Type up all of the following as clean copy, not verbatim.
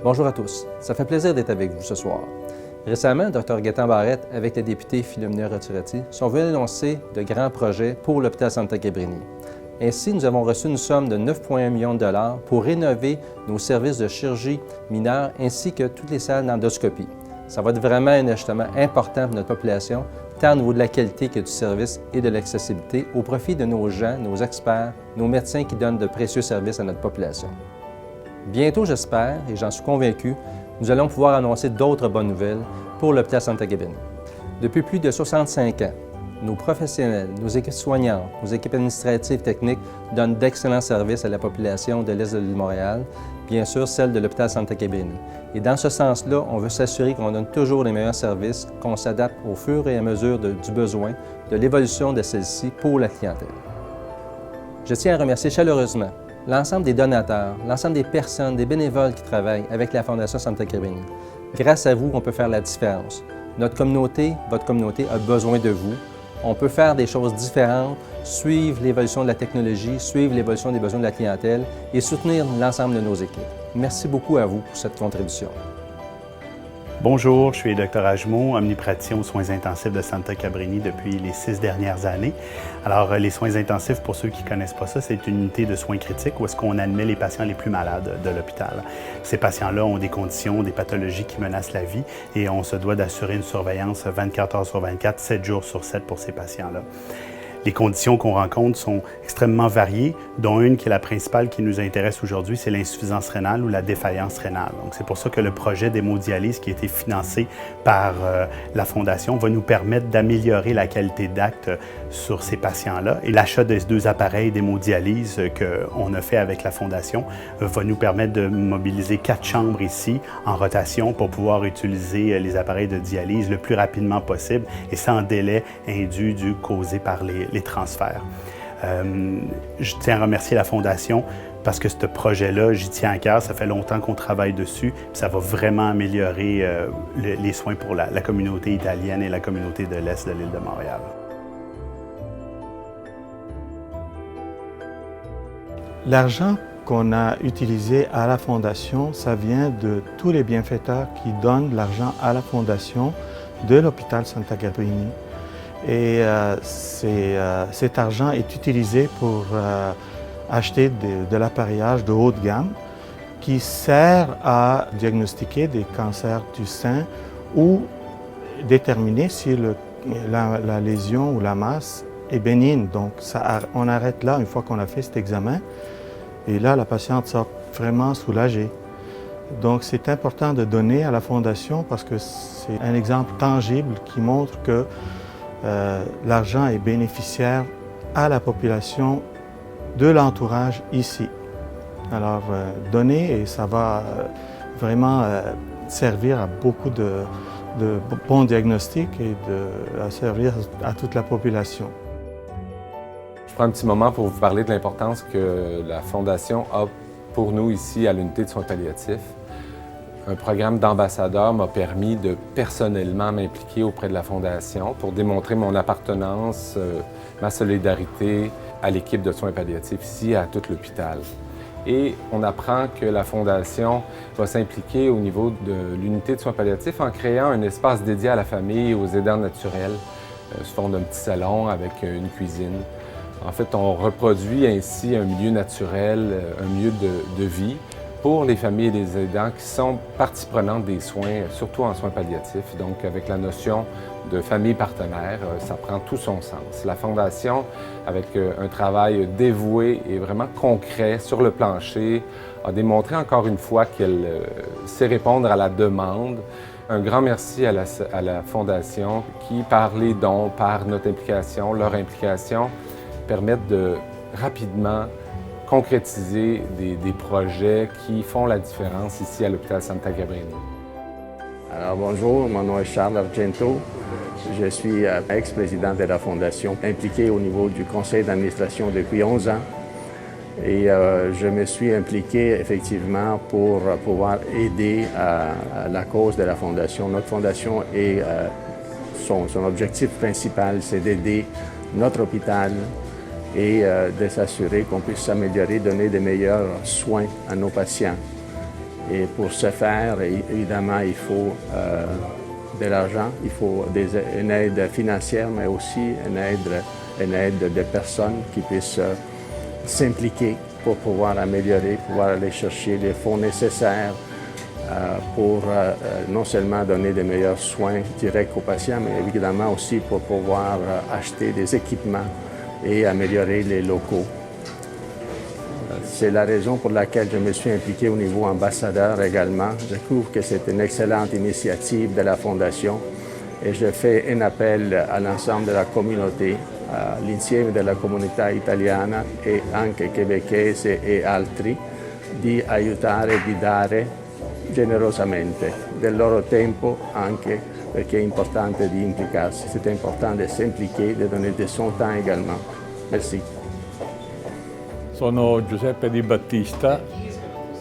Bonjour à tous, ça fait plaisir d'être avec vous ce soir. Récemment, Dr Gaétan Barrette, avec le député Philomena Rotturati, sont venus annoncer de grands projets pour l'hôpital Santa Cabrini. Ainsi, nous avons reçu une somme de 9,1 millions de dollars pour rénover nos services de chirurgie mineure ainsi que toutes les salles d'endoscopie. Ça va être vraiment un ajustement important pour notre population, tant au niveau de la qualité que du service et de l'accessibilité, au profit de nos gens, nos experts, nos médecins qui donnent de précieux services à notre population. Bientôt, j'espère, et j'en suis convaincu, nous allons pouvoir annoncer d'autres bonnes nouvelles pour l'hôpital Santa Cabrini. Depuis plus de 65 ans, nos professionnels, nos équipes soignantes, nos équipes administratives techniques donnent d'excellents services à la population de l'Est de l'île de Montréal, bien sûr celle de l'hôpital Santa Cabrini. Et dans ce sens-là, on veut s'assurer qu'on donne toujours les meilleurs services, qu'on s'adapte au fur et à mesure du besoin, de l'évolution de celle-ci pour la clientèle. Je tiens à remercier chaleureusement l'ensemble des donateurs, l'ensemble des personnes, des bénévoles qui travaillent avec la Fondation Santa Cabrini. Grâce à vous, on peut faire la différence. Notre communauté, votre communauté a besoin de vous. On peut faire des choses différentes, suivre l'évolution de la technologie, suivre l'évolution des besoins de la clientèle et soutenir l'ensemble de nos équipes. Merci beaucoup à vous pour cette contribution. Bonjour, je suis le Dr Ajmo, omnipraticien aux soins intensifs de Santa Cabrini depuis les 6 dernières années. Alors, les soins intensifs, pour ceux qui ne connaissent pas ça, c'est une unité de soins critiques où est-ce qu'on admet les patients les plus malades de l'hôpital. Ces patients-là ont des conditions, des pathologies qui menacent la vie et on se doit d'assurer une surveillance 24 heures sur 24, 7 jours sur 7 pour ces patients-là. Les conditions qu'on rencontre sont extrêmement variées, dont une qui est la principale qui nous intéresse aujourd'hui, c'est l'insuffisance rénale ou la défaillance rénale. Donc, c'est pour ça que le projet d'hémodialyse qui a été financé par la Fondation va nous permettre d'améliorer la qualité d'acte sur ces patients-là. Et l'achat des 2 appareils d'hémodialyse qu'on a fait avec la Fondation va nous permettre de mobiliser 4 chambres ici en rotation pour pouvoir utiliser les appareils de dialyse le plus rapidement possible et sans délai indu causé par les transferts. Je tiens à remercier la Fondation parce que ce projet-là, j'y tiens à cœur. Ça fait longtemps qu'on travaille dessus. Puis ça va vraiment améliorer les soins pour la communauté italienne et la communauté de l'Est de l'île de Montréal. L'argent qu'on a utilisé à la Fondation, ça vient de tous les bienfaiteurs qui donnent l'argent à la Fondation de l'hôpital Santa Cabrini. Et cet argent est utilisé pour acheter de l'appareillage de haute gamme qui sert à diagnostiquer des cancers du sein ou déterminer si la lésion ou la masse est bénigne. Donc on arrête là une fois qu'on a fait cet examen et là la patiente sort vraiment soulagée. Donc c'est important de donner à la Fondation parce que c'est un exemple tangible qui montre que l'argent est bénéficiaire à la population de l'entourage ici. Alors, donner et ça va vraiment servir à beaucoup de bons diagnostics et à servir à toute la population. Je prends un petit moment pour vous parler de l'importance que la Fondation a pour nous ici à l'unité de soins palliatifs. Un programme d'ambassadeur m'a permis de personnellement m'impliquer auprès de la Fondation pour démontrer mon appartenance, ma solidarité à l'équipe de soins palliatifs ici à tout l'hôpital. Et on apprend que la Fondation va s'impliquer au niveau de l'unité de soins palliatifs en créant un espace dédié à la famille et aux aidants naturels, sous forme d'un petit salon avec une cuisine. En fait, on reproduit ainsi un milieu naturel, un milieu de vie pour les familles et les aidants qui sont partie prenante des soins, surtout en soins palliatifs. Donc, avec la notion de famille partenaire, ça prend tout son sens. La Fondation, avec un travail dévoué et vraiment concret sur le plancher, a démontré encore une fois qu'elle sait répondre à la demande. Un grand merci à la Fondation qui, par les dons, par notre implication, leur implication, permettent de rapidement concrétiser des projets qui font la différence ici à l'hôpital Santa Cabrini. Alors bonjour, mon nom est Charles Argento. Je suis ex-président de la Fondation, impliqué au niveau du conseil d'administration depuis 11 ans. Et je me suis impliqué effectivement pour pouvoir aider à la cause de la Fondation. Notre Fondation et son objectif principal, c'est d'aider notre hôpital et de s'assurer qu'on puisse s'améliorer, donner des meilleurs soins à nos patients. Et pour ce faire, évidemment, il faut de l'argent, il faut une aide financière, mais aussi une aide de personnes qui puissent s'impliquer pour pouvoir améliorer, pouvoir aller chercher les fonds nécessaires pour non seulement donner des meilleurs soins directs aux patients, mais évidemment aussi pour pouvoir acheter des équipements et améliorer les locaux. C'est la raison pour laquelle je me suis impliqué au niveau ambassadeur également. Je trouve que c'est une excellente initiative de la Fondation et je fais un appel à l'ensemble de la communauté, all'insieme della comunità italiana e anche québécoise e altri, di aiutare, di dare generosamente del loro tempo, anche perché è importante di implicarsi, c'est important de s'impliquer, de donner de son temps également. Merci. Sono Giuseppe Di Battista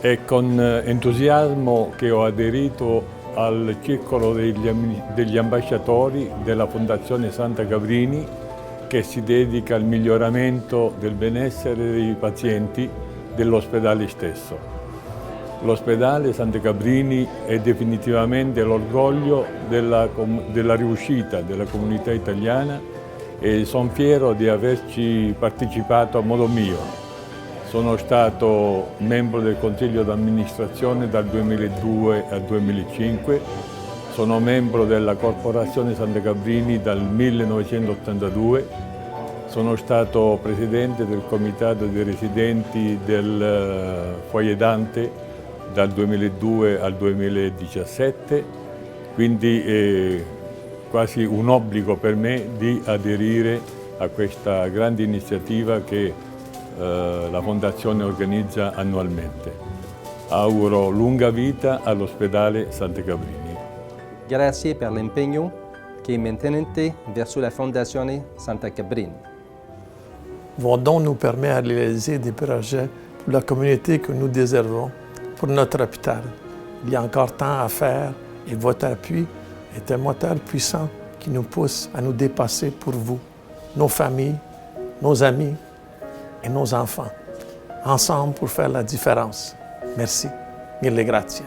e con entusiasmo che ho aderito al circolo degli ambasciatori della Fondazione Santa Cabrini, che si dedica al miglioramento del benessere dei pazienti dell'ospedale stesso. L'ospedale Santa Cabrini è definitivamente l'orgoglio della riuscita della comunità italiana e sono fiero di averci partecipato a modo mio. Sono stato membro del Consiglio d'amministrazione dal 2002 al 2005, sono membro della Corporazione Santa Cabrini dal 1982, sono stato presidente del Comitato dei residenti del Foyer Dante dal 2002 al 2017, quindi è quasi un obbligo per me di aderire a questa grande iniziativa che la Fondazione organizza annualmente. Auguro lunga vita all'ospedale Santa Cabrini. Grazie per l'impegno che mantenete verso la Fondazione Santa Cabrini. Vos dons nous permettent de réaliser des projets pour la communauté que nous désirons, pour notre hôpital. Il y a encore tant à faire et votre appui est un moteur puissant qui nous pousse à nous dépasser pour vous, nos familles, nos amis et nos enfants, ensemble pour faire la différence. Merci. Mille grazie.